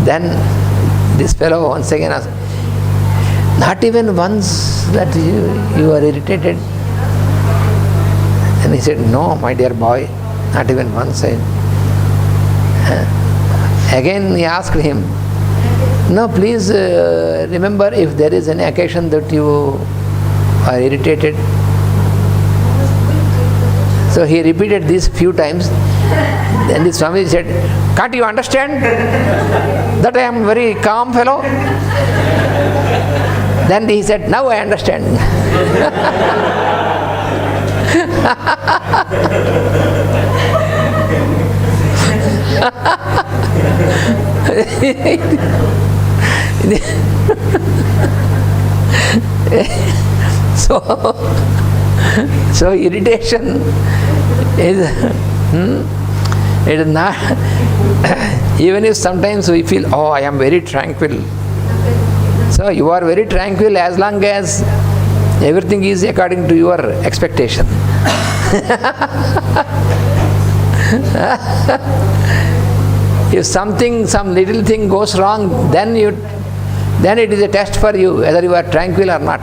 Then this fellow once again asked, not even once that you are irritated? And he said, no, my dear boy, not even once. Again he asked him, no, please remember if there is any occasion that you are irritated. So he repeated this few times. Then the Swami said, can't you understand that I am very calm fellow? Then he said, now I understand. So irritation is it is not even if sometimes we feel, oh, I am very tranquil. So you are very tranquil as long as everything is according to your expectation. If some little thing goes wrong, then it is a test for you whether you are tranquil or not.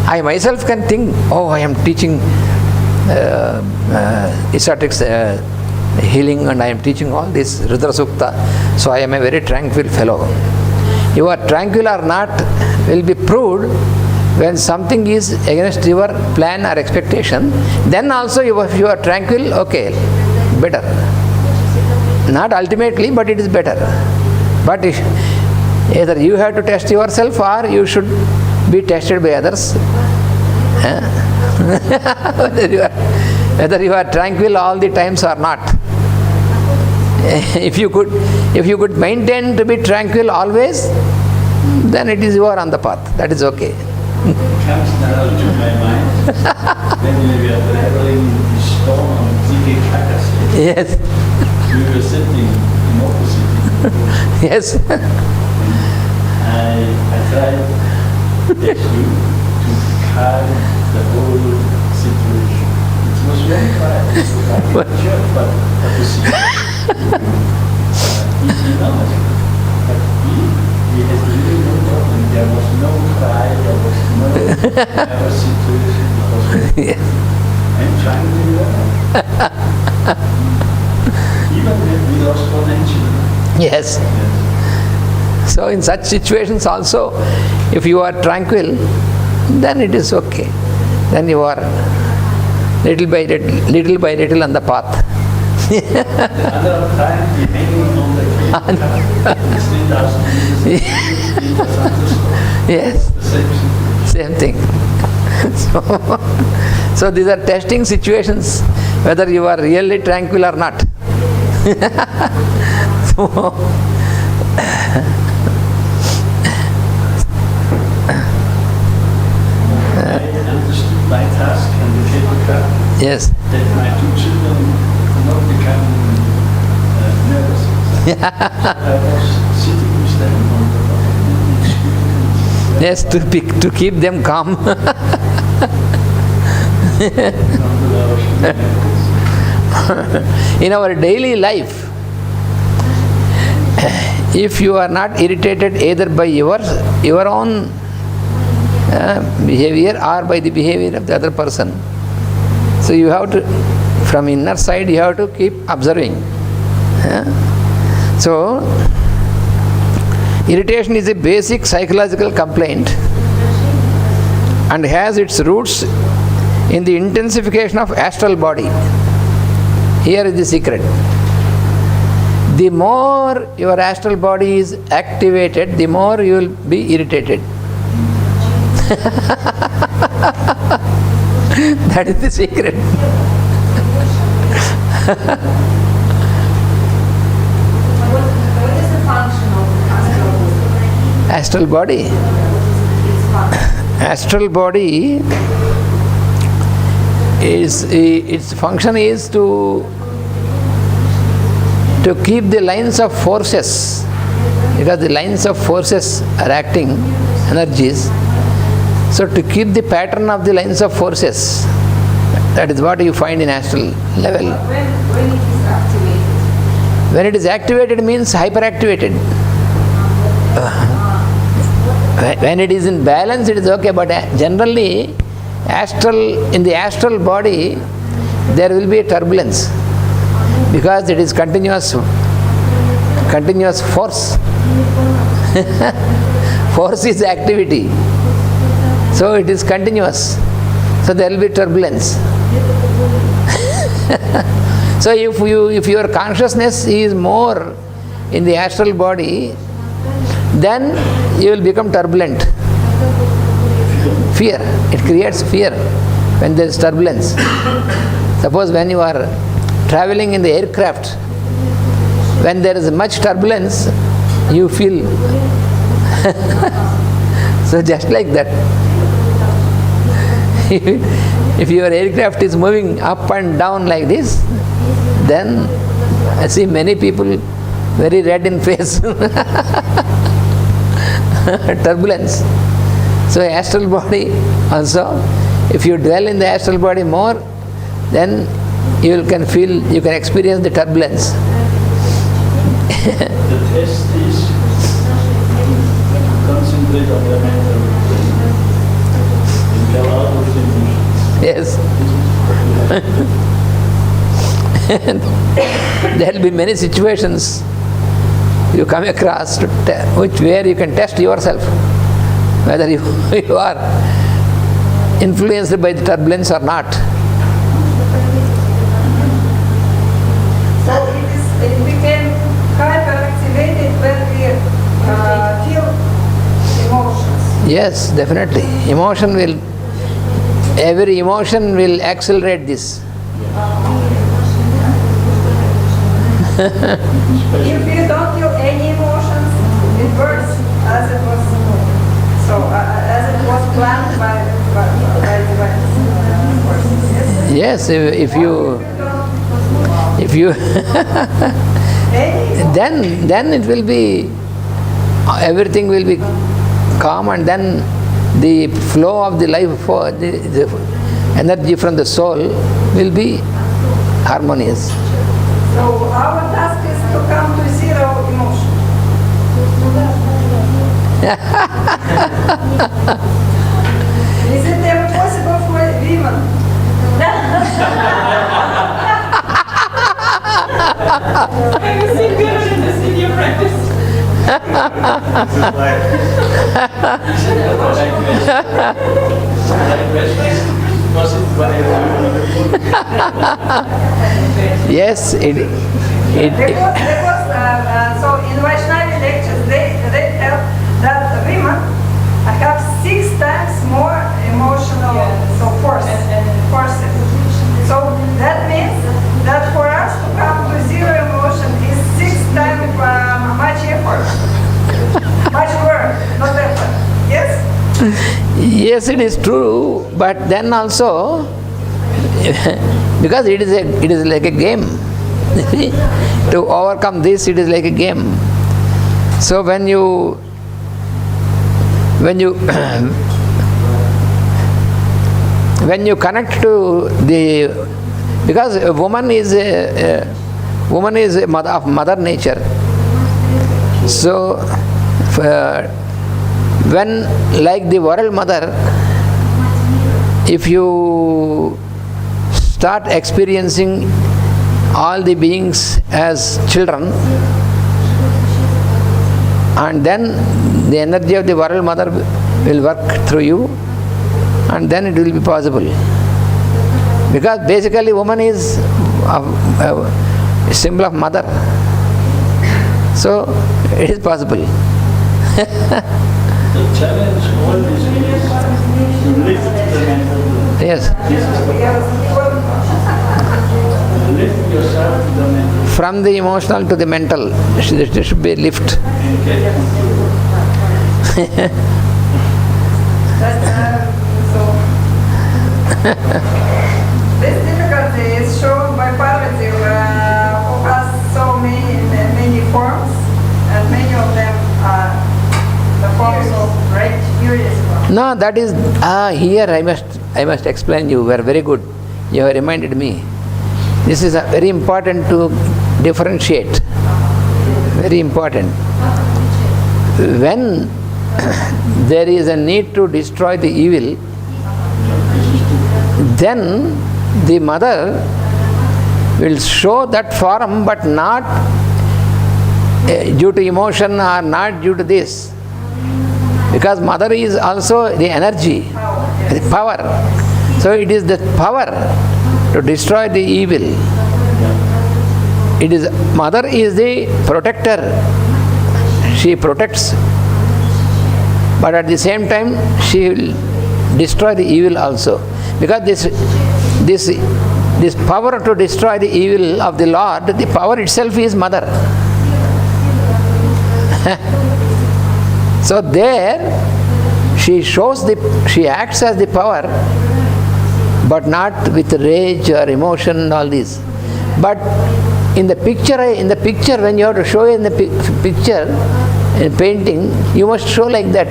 I myself can think, oh, I am teaching esoteric healing and I am teaching all this Rudra Sukta, so I am a very tranquil fellow. You are tranquil or not will be proved when something is against your plan or expectation. Then also if you are tranquil, okay, better. Not ultimately, but it is better. But either you have to test yourself or you should be tested by others. Whether you are tranquil all the times or not. If you could maintain to be tranquil always, then it is you are on the path. That is okay. Comes now to my mind when we were traveling in storm on Ekkirala. Yes. We were sitting in opposite. Yes. I tried to test you to calm the whole situation. It was very quiet. It was like a church, but at the same easy knowledge. But we had really no problem. There was no cry, there was no situation. Yes. I'm trying to learn. Even if we lost potential. Yes. So in such situations also, if you are tranquil, then it is okay. Then you are little by little on the path. The other time we hanging on the cave. Yes. Same thing. So these are testing situations, whether you are really tranquil or not. I understood my task and became a crowd. Yes. That my two children not become nervous. So I was sitting with them on the Yes, to keep them calm. In our daily life, if you are not irritated either by your own behavior or by the behavior of the other person, so you have to, from inner side, you have to keep observing. So, irritation is a basic psychological complaint and has its roots in the intensification of astral body. Here is the secret. The more your astral body is activated, the more you will be irritated. That is the secret. What is the function of the Astral body? Astral body is, its function is to keep the lines of forces, because the lines of forces are acting energies. So to keep the pattern of the lines of forces, That is what you find in astral level. When it is activated? When it is activated means hyperactivated. When it is in balance, it is okay, but generally, in the astral body, there will be a turbulence because it is continuous force. Force is activity. So it is continuous. So there will be turbulence. So if your consciousness is more in the astral body, then you will become turbulent. Fear. It creates fear when there is turbulence. Suppose when you are traveling in the aircraft, when there is much turbulence, you feel. So just like that. If your aircraft is moving up and down like this, then I see many people very red in face. Turbulence. So astral body also, if you dwell in the astral body more, then you can experience the turbulence. The test is concentrate on the mental and get out of the emotions. Yes. There will be many situations you come across where you can test yourself whether you are influenced by the turbulence or not. So it became hyperactivated when we feel emotions. Yes, definitely. Every emotion will accelerate this. If you don't feel any emotions, it works as it was. So as it was planned by the forces. Yes, if you then it will be, everything will be calm, and then the flow of the life, the energy from the soul will be harmonious. So our task is to come to zero emotion. Is it ever possible for women? Have you seen women in this in your practice? Yes, so in Vaishnavi lectures, they tell that women have 6 times more emotional forces. So that means that for us to come to zero emotion is 6 times much effort, much work, not effort. Yes? Yes, it is true, but then also, because it is like a game. To overcome this, it is like a game. So when you connect to the, because a woman is a mother of mother nature. So when, like the world mother, if you start experiencing all the beings as children, and then the energy of the world mother will work through you, and then it will be possible. Because basically woman is a symbol of mother. So it is possible. The challenge always is to lift the mental. Yes. Lift yourself to the mental. From the emotional to the mental, there should be a lift. This difficulty is shown by Parvati, who has so many forms, and many of them are the forms of right, furious forms. No, that is, here I must explain you, very good. You have reminded me. This is very important to differentiate. Very important. When there is a need to destroy the evil, then the mother will show that form, but not due to emotion or not due to this. Because mother is also the energy, the power. So it is the power to destroy the evil. It is mother is the protector. She protects, but at the same time she will destroy the evil also. Because this power to destroy the evil of the Lord, the power itself is mother. So there she acts as the power, but not with rage or emotion and all this. But in the picture, when you have to show in the picture, in painting, you must show like that.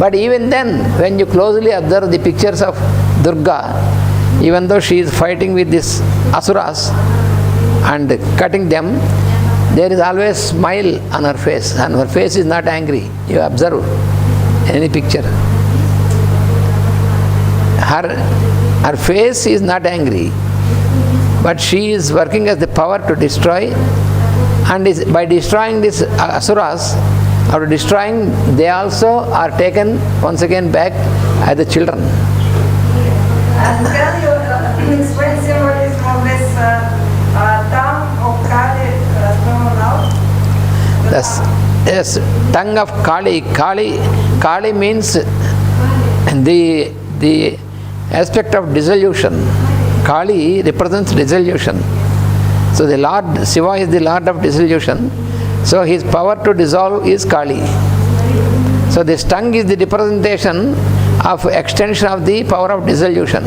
But even then, when you closely observe the pictures of Durga, even though she is fighting with these asuras and cutting them, there is always smile on her face, and her face is not angry. You observe any picture. Her face is not angry, but she is working as the power to destroy, and by destroying these asuras, after destroying, they also are taken once again back as the children. And can you explain symbolism of this tongue of Kali thrown out? Yes, tongue of Kali. Kali means the aspect of dissolution. Kali represents dissolution. So the Lord, Shiva is the Lord of dissolution. So his power to dissolve is Kali. So this tongue is the representation of extension of the power of dissolution.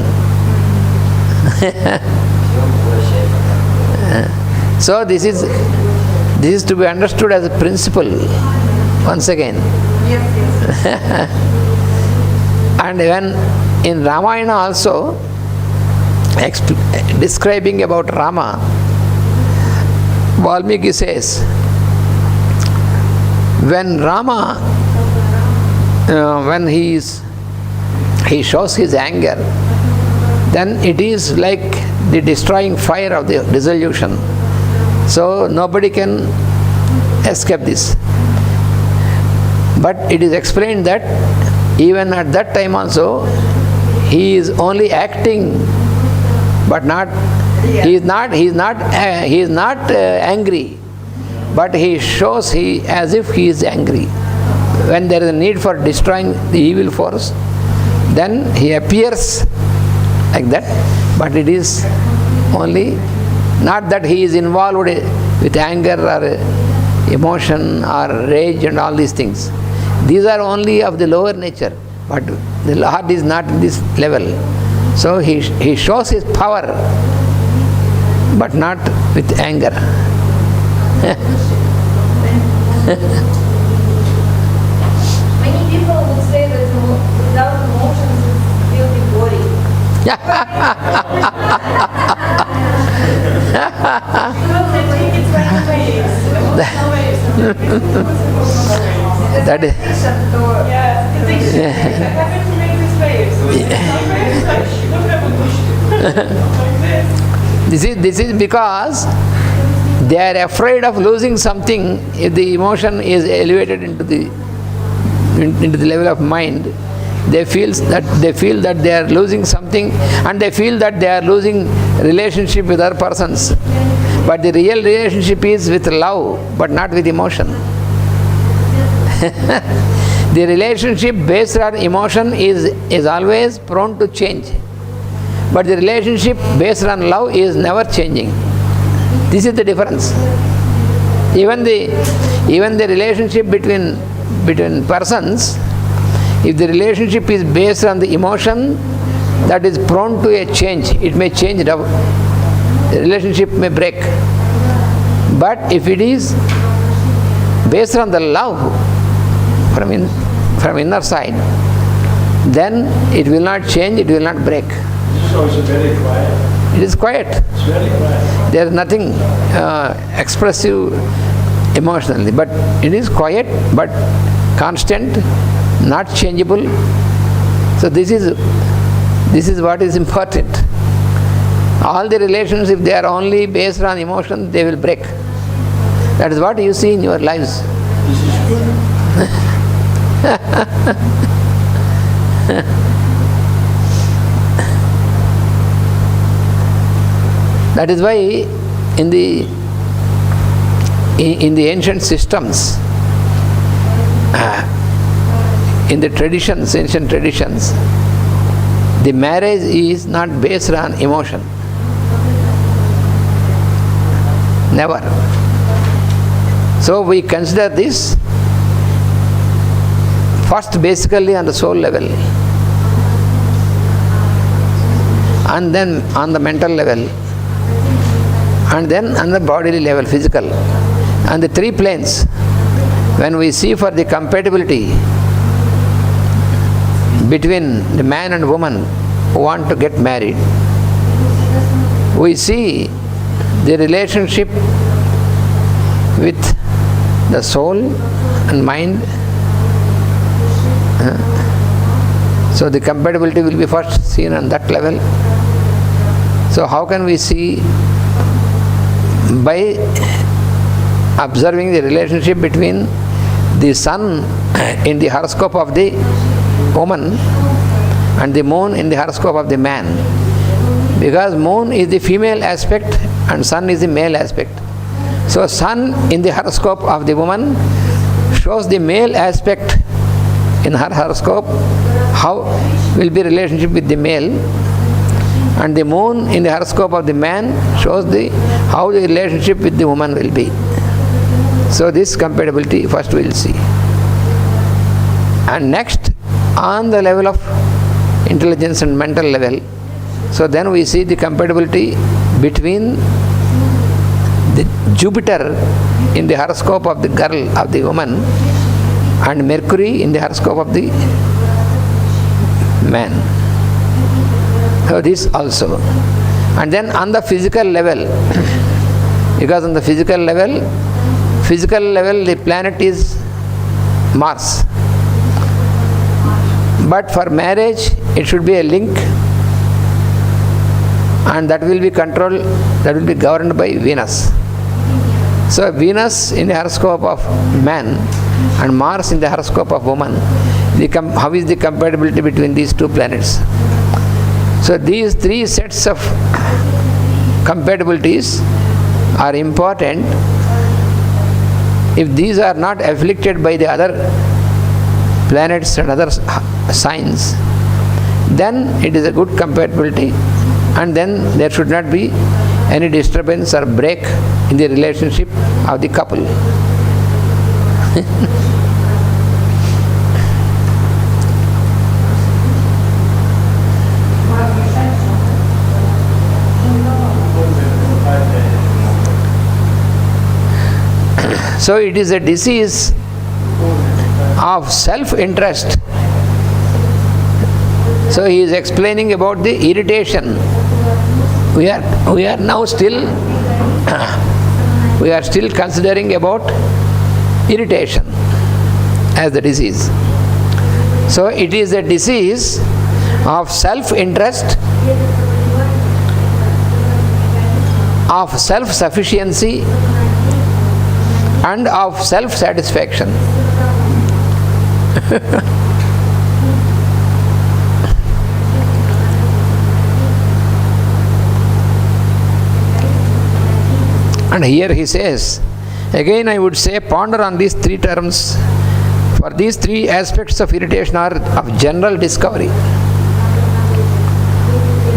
So this is to be understood as a principle once again. Yes. And when in Ramayana also describing about Rama, Valmiki says, when Rama, when he shows his anger, then it is like the destroying fire of the dissolution. So nobody can escape this. But it is explained that even at that time also, he is only acting, but not. He is not angry, but he shows as if he is angry. When there is a need for destroying the evil force, then he appears like that, but it is only not that he is involved with anger or emotion or rage and all these things. These are only of the lower nature, but the Lord is not in this level. So he shows his power, but not with anger. Many people would say that without emotions it's guilty body. Because they take it right away. That is. Yes, addiction. I have to make this face. This is because they are afraid of losing something. If the emotion is elevated into the level of mind, they feel that they are losing something, and they feel that they are losing relationship with other persons. But the real relationship is with love, but not with emotion. The relationship based on emotion is always prone to change. But the relationship based on love is never changing. This is the difference. Even the relationship between persons, if the relationship is based on the emotion, that is prone to a change. It may change, the relationship may break. But if it is based on the love from inner side, then it will not change, it will not break. So it's very quiet. It is quiet. It's very quiet. There is nothing expressive emotionally, but it is quiet, but constant, not changeable. So this is what is important. All the relations, if they are only based on emotion, they will break. That is what you see in your lives. This is good. That is why in the ancient systems, in the traditions, ancient traditions, the marriage is not based on emotion. Never. So we consider this first basically on the soul level, and then on the mental level, and then on the bodily level, physical. And the three planes, when we see for the compatibility between the man and woman who want to get married, we see the relationship with the soul and mind. So the compatibility will be first seen on that level. So how can we see? By observing the relationship between the sun in the horoscope of the woman and the moon in the horoscope of the man. Because moon is the female aspect and sun is the male aspect. So sun in the horoscope of the woman shows the male aspect in her horoscope, how will be relationship with the male, and the moon in the horoscope of the man shows how the relationship with the woman will be. So this compatibility first we will see. And next, on the level of intelligence and mental level, so then we see the compatibility between the Jupiter in the horoscope of the girl, of the woman, and Mercury in the horoscope of the man. So this also. And then on the physical level, because on the physical level the planet is Mars. But for marriage it should be a link, and that will be controlled, that will be governed by Venus. So Venus in the horoscope of man and Mars in the horoscope of woman, how is the compatibility between these two planets? So these three sets of compatibilities are important. If these are not afflicted by the other planets and other signs, then it is a good compatibility, and then there should not be any disturbance or break in the relationship of the couple. So it is a disease of self-interest. So he is explaining about the irritation. We are now still we are still considering about irritation as the disease. So it is a disease of self-interest, of self-sufficiency, and of self-satisfaction. And here he says, again I would say, ponder on these three terms, for these three aspects of irritation are of general discovery.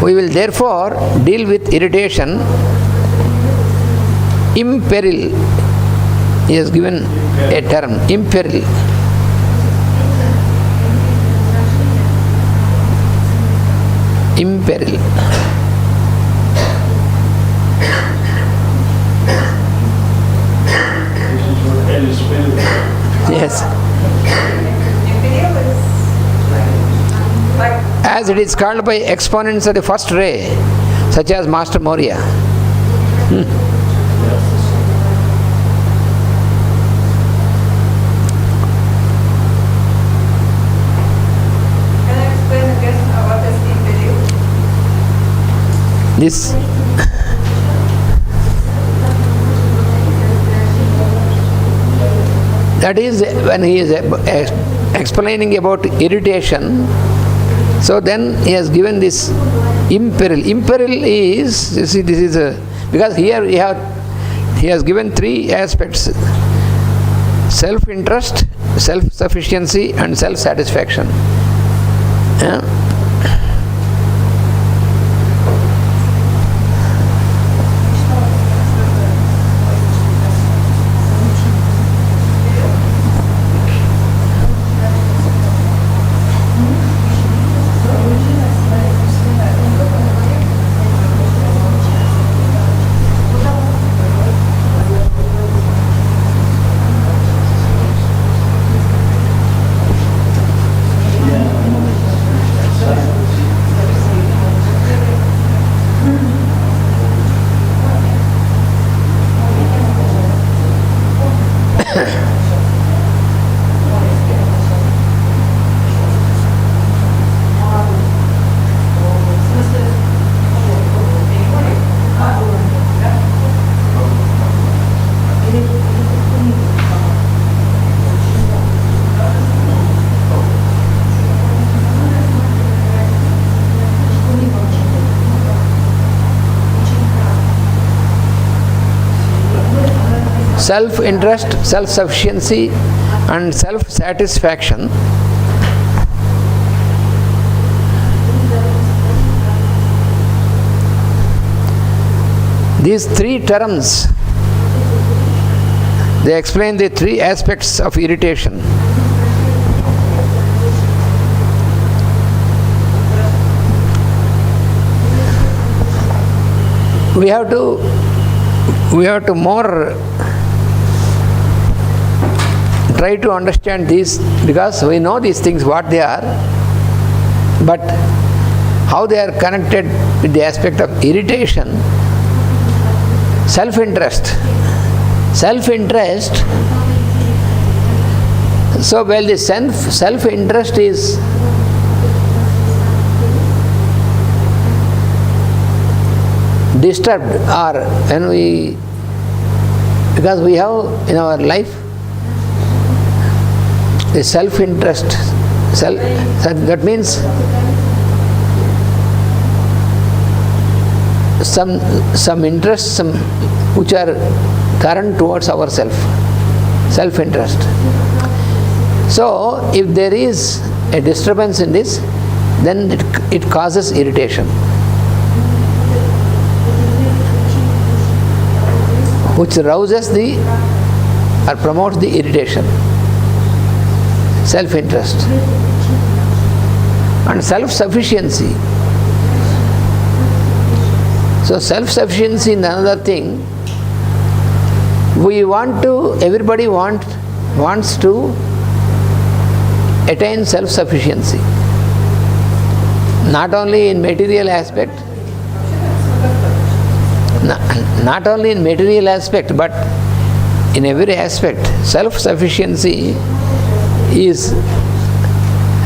We will therefore deal with irritation imperil. He has given a term, imperil. Imperil. Yes. Imperial is like As because it is called by exponents of the first ray, such as Master Moria. Can I explain again what is imperial? This that is when he is explaining about irritation. So then he has given this imperil. Imperil is, you see, this is because here he has given three aspects: self-interest, self-sufficiency, and self-satisfaction. Yeah. Self-interest, self-sufficiency, and self-satisfaction. These three terms, they explain the three aspects of irritation. We have to more try to understand these, because we know these things what they are, but how they are connected with the aspect of irritation. Self-interest. So while the self-interest is disturbed, or when because we have in our life the self-interest, that means some interests which are current towards ourself, self-interest. So if there is a disturbance in this, then it causes irritation, which rouses or promotes the irritation. Self-interest and self-sufficiency. So self-sufficiency is another thing. Everybody wants to attain self-sufficiency, not only in material aspect, but in every aspect. Self-sufficiency is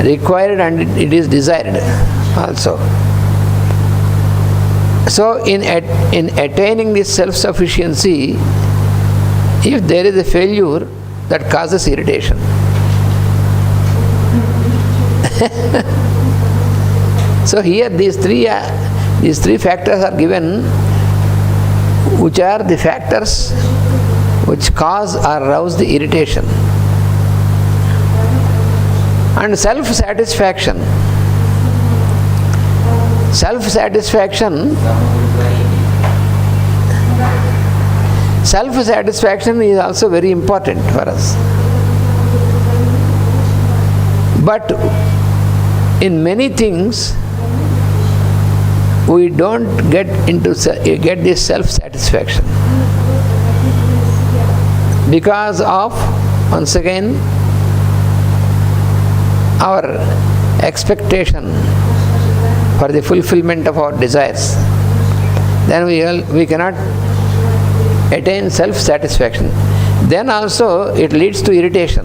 required and it is desired also. So in attaining this self-sufficiency, if there is a failure, that causes irritation. So here these three factors are given, which are the factors which cause or rouse the irritation. And self-satisfaction. Self-satisfaction is also very important for us. But in many things, we don't get this self-satisfaction because of, once again, our expectation for the fulfillment of our desires, then we cannot attain self-satisfaction. Then also it leads to irritation.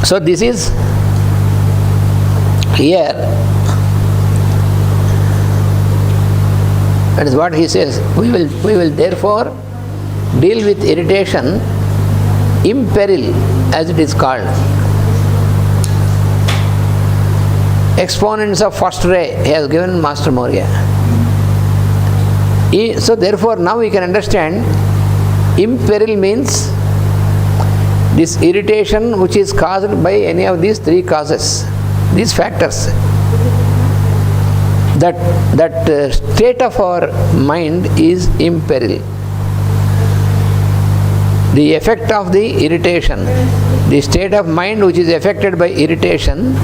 So this is here, that is what he says. We will therefore deal with irritation imperil, as it is called. Exponents of first ray he has given Master Moria. So therefore now we can understand imperil means this irritation which is caused by any of these three causes, these factors. That state of our mind is imperil. The effect of the irritation, the state of mind which is affected by irritation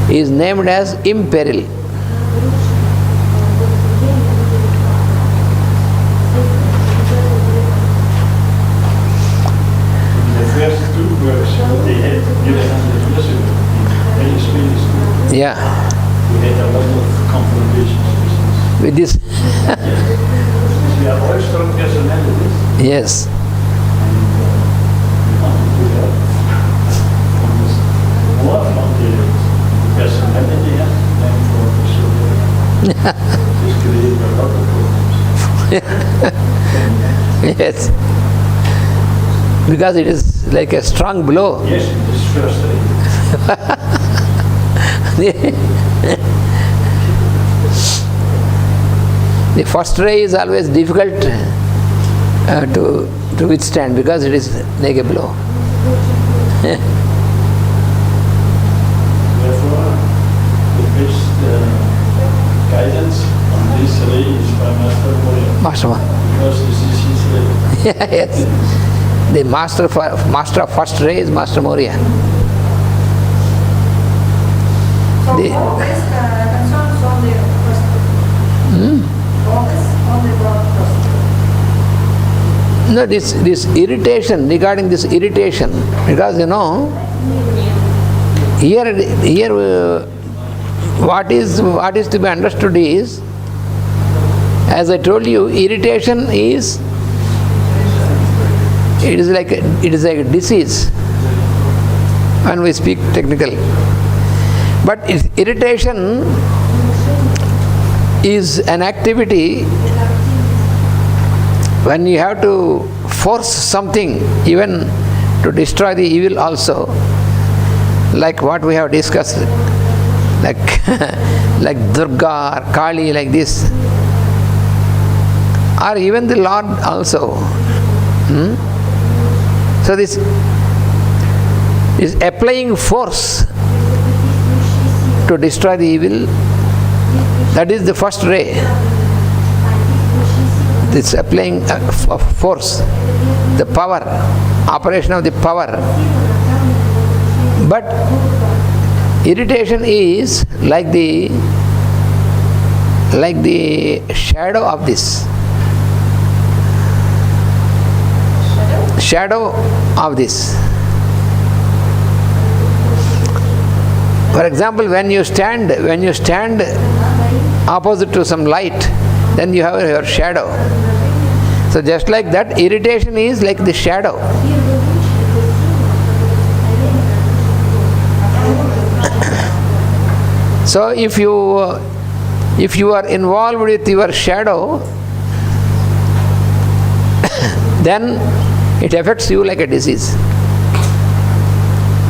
is named as imperil. Yeah. We had a lot of confrontations With this. We are all strong personalities. Yes. We want to have almost more from the personality than for the soul. This creates a lot of problems. Yes. Because it is like a strong blow. Yes, it is frustrating. The first ray is always difficult to withstand because it is like a blow. Therefore, the best guidance on this ray is by Master Moria. Master. Because this is his ray. Yes. The master of first ray is Master Moria. So all this concerns only first. All this only about first. No, this irritation, regarding this irritation, because here what is to be understood is, as I told you, irritation is like a disease when we speak technical. But irritation is an activity when you have to force something, even to destroy the evil also, like what we have discussed, like Durga or Kali, like this, or even the Lord also. So this is applying force to destroy the evil. That is the first ray. This applying of force, the power, operation of the power. But irritation is like the shadow of this. Shadow of this. For example, when you stand opposite to some light, then you have your shadow. So just like that, irritation is like the shadow. So if you are involved with your shadow, then it affects you like a disease.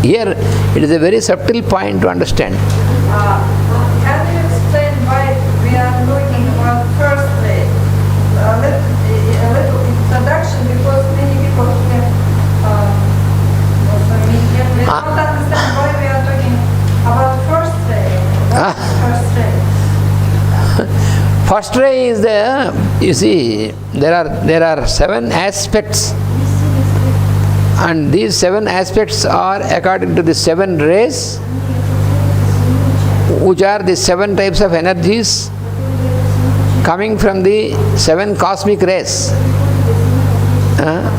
Here, it is a very subtle point to understand. Can you explain why we are looking about first ray? A little introduction, because many people can not understand why we are talking about first ray. First ray. First ray is you see, there are 7 aspects, and these 7 aspects are according to the 7 rays, which are the 7 types of energies coming from the 7 cosmic rays. Huh?